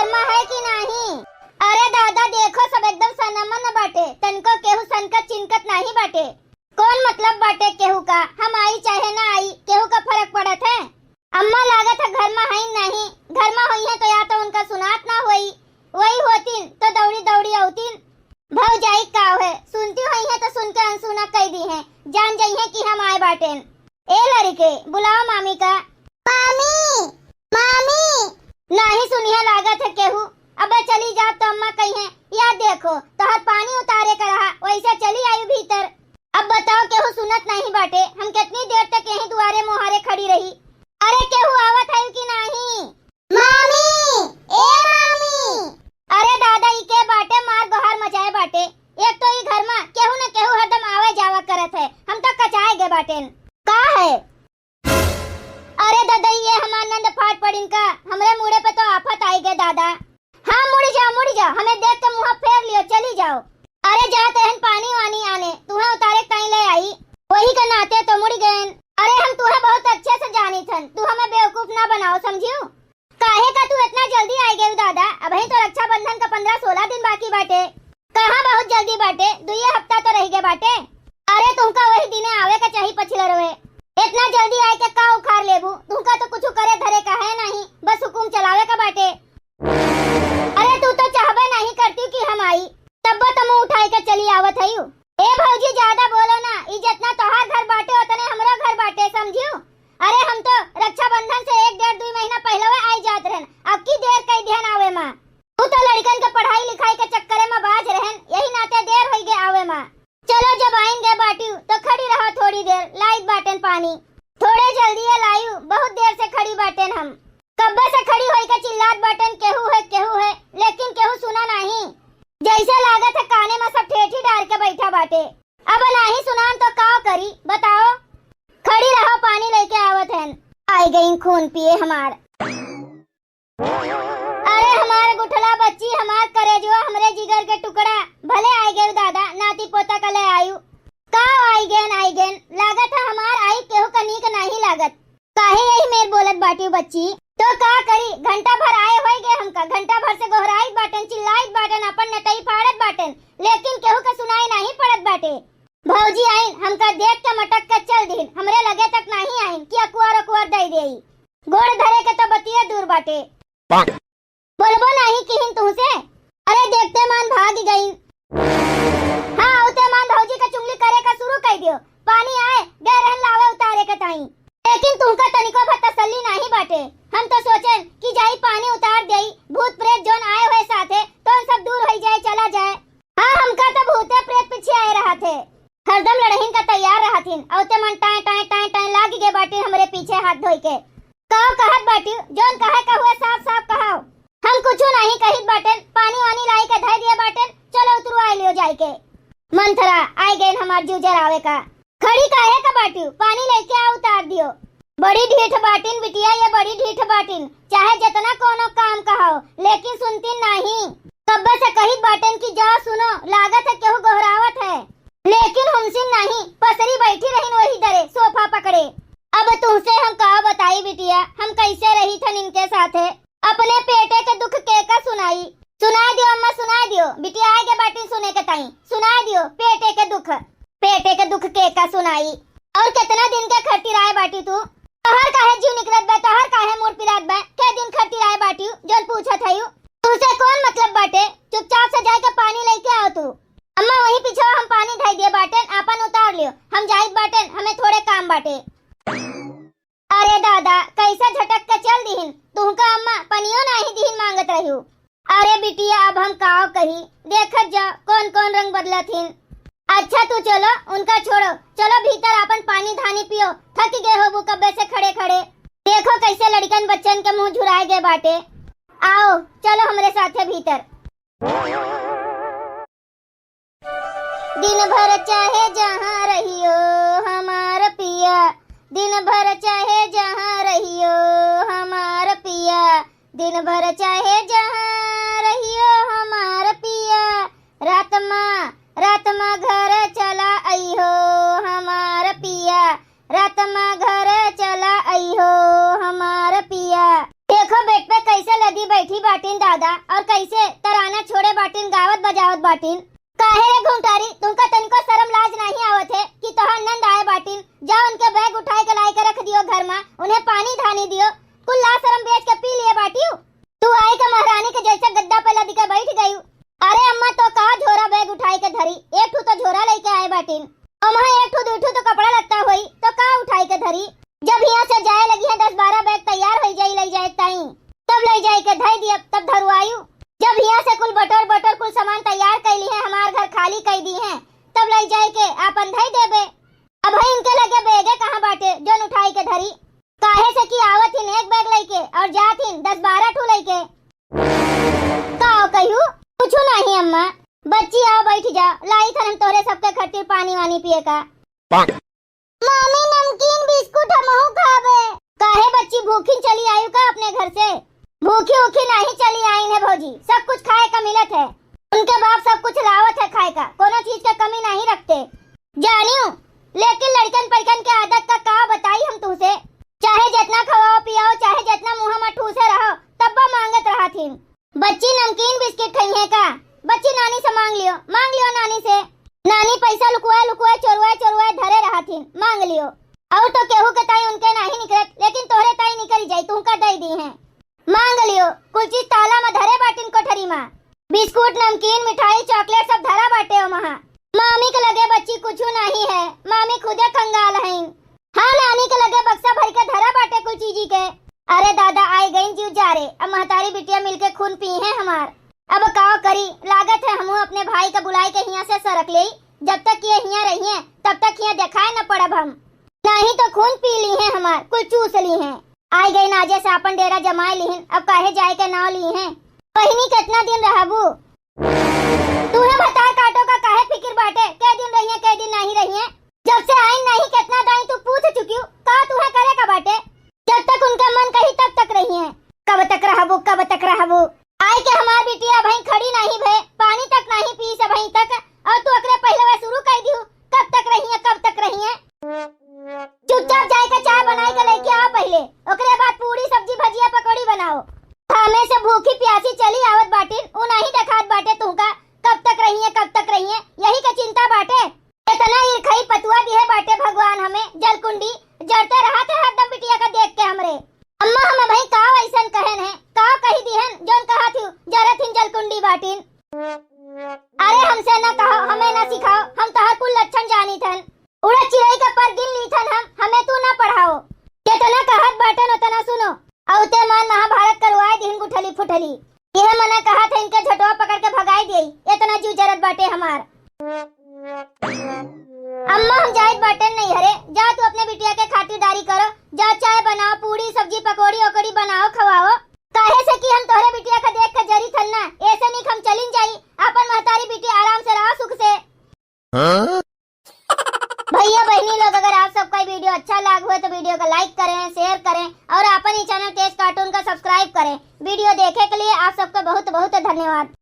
घर में है कि नहीं? अरे दादा देखो सब एकदम सनमन बाटे, तनको केहू संकट चिंकत नहीं बाटे। कौन मतलब बाटे केहू का, हम आई चाहे ना आई केहू का फर्क पड़त है। अम्मा लागत है घर में है नहीं, घर में हुई है तो या तो उनका सुनात ना हुई, वही होतीन तो दौड़ी दौड़ी आउतीन। भौजाई का है सुनती हुई है तो सुन के अनसुना कह दी है, जान जाई है कि हम आए बाटेन। ए लड़के बुलाओ मामी का। मामी मामी नहीं सुनिया लागत है केहू। अब चली जाओ तो अम्मा कही है या देखो तोहर पानी उतारे का रहा वैसे चली आई भीतर। अब बताओ केहू सुनत नहीं बाटे, हम कितनी देर तक यहीं दुआरे मुहारे खड़ी रही। अरे केहू आवत है कि नहीं? मामी ए मामी। अरे दादा ई के बाटे मार बहार मचाए बाटे, एक तो ई घर में केहू न केहू हरदम आवे जावा करत है, हम तो कचाए गे बाटेन। का है? अरे दादा ये हमार नंद फाट पड़िन का, हमरे मुड़े पे तो आफत आई गए दादा। हाँ मुड़ी जाओ, हमें देख के मुंह फेर लियो, चली जाओ। अरे जा तेहन पानी वानी आने, तुम्हें उतारे कहीं ले आई, वही का नाते तो मुड़ी गए। अरे हम तुम्हें बहुत अच्छे से जानी थन, तू हमें बेवकूफ ना बनाओ समझियो। काहे का तू इतना जल्दी आई गई दादा? अभी तो रक्षाबंधन का 15-16 दिन बाकी बाटे। कहाँ बहुत जल्दी बाटे, 2 हफ्ता तो रह गए बाटे। अरे तुमका वही दिने आवे का चाहिए पछिला रोए, इतना जल्दी आए के का उखाड़ लेबू? तुमका तो कुछ करे धरे का है नहीं, बस हुकुम चलावे का बाटे। अरे तू तो चाहबे नहीं करती कि हम आई, तब तुम उठाई के चली आवत हयू। ए भौजी ज्यादा बोलो ना, ई जितना तोहार घर बाटे उतने हमरो घर बाटे समझियो। अरे हम तो रक्षाबंधन से 1-1.5-2 महीना पहले आई जात रहन, अब की देर कई ध्यान आवे मां। तू तो लड़कन के पढ़ाई लिखाई के चक्कर में बाज रहन, यही नाते देर होई गे आवे मां। चलो जब आएंगे बाटी तो खड़ी रहो थोड़ी देर, लाइट बाटन पानी थोड़े जल्दी है लायू, बहुत देर से खड़ी बाटन हम। कब्बे से खड़ी होई के चिल्लात बाटन केहू है, लेकिन केहू सुना नहीं। जैसे लागत है काने में सब ठेठी डाल के बैठा बाटे, अब नहीं सुनान तो का करी बताओ। खड़ी रहो पानी लेके आवत हैं। आई गई खून पिए हमार। अरे हमारे गुठला बच्ची, हमार करेजवा, हमरे जिगर के टुकड़ा, भले आई गए दादा, नाती पोता कले आयु। का आई गेन लागत है हमार आई केहू कनीक नहीं लागत। काहे यही मेर बोलत बाटी बच्ची, तो का करी? घंटा भर आए होई गे हमका, घंटा भर से गोहराई बाटन, चिल्लाई बाटन, अपन नटई फाड़त बाटन, लेकिन केहू का सुनाई नहीं पड़त बाटे। भौजी आइन हमका देख के मटक के चल दिन, हमरे लगे तक नहीं आइन कि अकुआर दे देई। गोड़ धरे के तो बतिया दूर बाटे, बोलबो नहीं किहिन तुमसे। अरे देखते मान भाग गई। हाँ औते मान भौजी का चुंगली करे का शुरू कर दियो, पानी आए गए रहन लावे उतारे के ताई, लेकिन तुमका तनिको भर तसल्ली नहीं बाटे। हम तो सोचन कि जाई पानी उतार देई, भूत प्रेत जोन आए हुए साथे तो सब दूर हो जाए चला जाए। हाँ हमका तो भूते प्रेत पीछे आए रहा थे, हरदम लड़हिन का तैयार रहा थीन, औते मन टाए टाए टाए टाए लागी गे बाटी हमरे पीछे हाथ धोई के। काओ कहत बाटी जोन कहे का हुए साफ कहाओ। हम कुछ नहीं कहित बाटन, पानी वानी लाई के धय दिए बाटन, चलो उतरवा लियो जाई के। मंथरा आई गए हमार जूजर आवे का, खड़ी काहे का बाटी, पानी लेके आ उतार दियो। बड़ी ढीठ बाटिन बिटिया, ये बड़ी ढीठ बाटिन, चाहे जितना कोनो काम कहो लेकिन सुनती नहीं। कब्बे से कहित बाटन की जा सुनो, लागत है केहू गोहरावत है, लेकिन हमसे नहीं, पसरी बैठी रहीन वही दरे सोफा पकड़े। अब तुमसे हम का बताई बिटिया, हम कैसे रही थन इनके साथे, अपने पेटे के दुख के का सुनाई। सुना दियो अम्मा, सुना दियो बिटिया, आगे बाटी सुने के ताई, सुना दियो पेटे के दुख के का सुनाई। और कितना दिन के खर्ची राय बाटी तू, तोहर काहे जीव निकलत बा, तोहर काहे मुड़ पिरात बा, के दिन खर्ची राय बाटी जोन पूछत हयू। तुझसे कौन मतलब बाटे, चुपचाप से जाके पानी लेके आओ तू। अम्मा वही पीछे हम पानी धई दिए बाटन, आपन उतार लियो, हम जाइत बाटन, हमें थोड़े काम बाटे। अरे दादा कैसा झटक के चल दीहिन, तुमका अम्मा पनियो नहीं दीहिन मांगत रहियो। अरे बिटिया अब हम काव कही, देखत जा कौन कौन रंग बदलथिन। अच्छा तू चलो उनका छोड़ो, चलो भीतर अपन पानी धानी पियो, थक गए हो वो कब्बे से खड़े खड़े। देखो कैसे लड़कन बच्चन के मुंह झुराए गए बाटे। आओ चलो हमरे साथे भीतर। दिन भर चाहे जहाँ रहियो हमार पिया, दिन भर चाहे जहाँ रहियो हमार पिया, दिन भर चाहे जहाँ रहियो हमार पिया, रात माँ घर चला आइहो हमार पिया, रात माँ घर चला आइहो हमार पिया। देखो बेट पे कैसे लदी बैठी बाटिन दादा और कैसे तराना छोड़े बाटिन गावत बजावत बाटिन। काहे रे घुंटारी तुमका तनिको शर्म लाज नहीं आवत है कि तोहर नंद आए बाटिन। जा उनके बैग उठाए के लाई के रख दियो घर में, उन्हें पानी धानी दियो। कुल ला शर्म बेच के पी लिए बाटियो। तू आई के महारानी के जैसा गद्दा पे लदी के बैठ गई। अरे अम्मा तो का झोरा बैग उठाई के धरी, एक ठू तो झोरा लेके आए बाटिन। अम्मा एक ठू दू ठू तो कपड़ा लगता हुई तो का उठाई के धरी। जब यहाँ से जाए लगी है 10-12 बैग तैयार हो जाई ले जाए ताई, तब ले जाए के धई दिया तब धरवायु। जब यहाँ से कुल बटोर कुल सामान तैयार कर ली है, हमार घर खाली कर दी है, तब ले जाए के आपन धई देबे। अब भाई इनके लगे बेगे कहाँ बाटे जोन उठाई के धरी। काहे से कि आवत हिन एक बैग लेके और जात हिन 10-12 ठू लेके। का कहू कुछ नहीं अम्मा, बच्ची आओ बैठ जा, लाई थन हम तोरे सबके खातिर पानी वानी पिए का। मम्मी नमकीन बिस्कुट हमहू खाबे। काहे बच्ची भूखी चली आयु का अपने घर से? भूखी उखी नहीं चली आई है भौजी, सब कुछ खाए का मिलत है। उनके बाप सब कुछ लावत है खाए का, कोनो चीज का कमी नहीं रखते जानियो। लेकिन लड़कन पड़कन के आदत का बताई हम तुझसे। चाहे जितना खवाओ पियाओ, चाहे जितना मुँह में ठूसे रहो, तब मांगत रहा थी। बच्ची नमकीन बिस्किट खाई है का? बच्ची नानी से मांग लियो नानी से। नानी पैसा लुकुआ चोरुआ धरे रहा थी, मांग लियो। और तो केहू के ताई उनके नहीं निकलत, लेकिन तोहरे ताई निकल जाई, तू का दई दी है। मांग लियो, कुछ चीज ताला में धरे बाटिन कोठरी में। बिस्कुट नमकीन मिठाई चॉकलेट सब धरा बाटे ओ महा। मामी के लगे बच्ची कुछ नहीं है, मामी खुदे कंगाल है। हाँ नानी के लगे बक्सा भर के धरा बाटे कुछ चीजी के। अरे दादा आई गई जीव जा रे, अब महतारी बिटिया मिलके खून पी है हमार। अब काव करी, लागत है हम अपने भाई का बुलाई के यहाँ से सरक ले। जब तक ये यहाँ रही है तब तक यहाँ दिखाए न पड़ब हम, नहीं तो खून पी ली है हमार, कुल चूस ली है। आई गई नाजे से अपन डेरा जमाए ली, अब काहे जाए के नाव ली है। बहिनी कितना दिन रहबू? तुम्हें बता काटो का काहे फिक्र बाटे, कै दिन रही है कै दिन नहीं रही है। जब से आई नहीं कितना दाई तू पूछ चुकी का तुम्हें करे का बाटे। जब तक उनका मन कही तब रही है। कब तक रहबू? आई के हमार बिटिया भाई खड़ी नहीं भे, पानी तक नहीं पी से भाई तक, और तू अगले पहले वे शुरू कर दियो। कब तक रही है? चुपचाप जाए के चाय बनाई के लेके आओ पहले, ओकरे बाद पूरी सब्जी भजिया पकौड़ी बनाओ। हमें से भूखी प्यासी चली आवत बाटिन, उ नहीं देखात बाटे तुमका। कब तक रही है यही का चिंता बाटे। इतना ईर्खाई पतुआ दिए बाटे भगवान हमें, जलकुंडी जड़ते रहा थे हरदम बिटिया का देख के हमरे। अम्मा हमें भाई का ऐसन कहन है, का कही दिहन जोन कहा थी जरथिन जलकुंडी बाटिन। अरे हमसे न कहो, हमें न सिखाओ, हम तोहर कुल लक्षण जानी थन। उड़ा चिड़ई का पर गिन ली थन हम, हमें तू न पढ़ाओ। कितना कहत बाटन उतना सुनो। औते मन महाभारत करवाए दिहन गुठली फुटली। यह मना कहा था इनके झटवा पकड़ के भगाई देई, इतना जीव जरत बाटे हमार। अम्मा हम जाइत बाटन नहीं हरे, जा तू अपने बिटिया के खातिरदारी करो। जा चाय बनाओ, पूरी सब्जी पकौड़ी ओकड़ी बनाओ खवाओ। काहे से कि हम तोहरे बिटिया का देख के जरी थन ना, ऐसे नहीं हम चलिन जाई। अपन महतारी बिटिया आराम से रहो सुख से। भैया बहनी लोग अगर आप सबका वीडियो अच्छा लगा हो तो वीडियो को लाइक करें, शेयर करें और अपन ही चैनल तेज कार्टून का सब्सक्राइब करें। वीडियो देखे के लिए आप सबका बहुत बहुत धन्यवाद।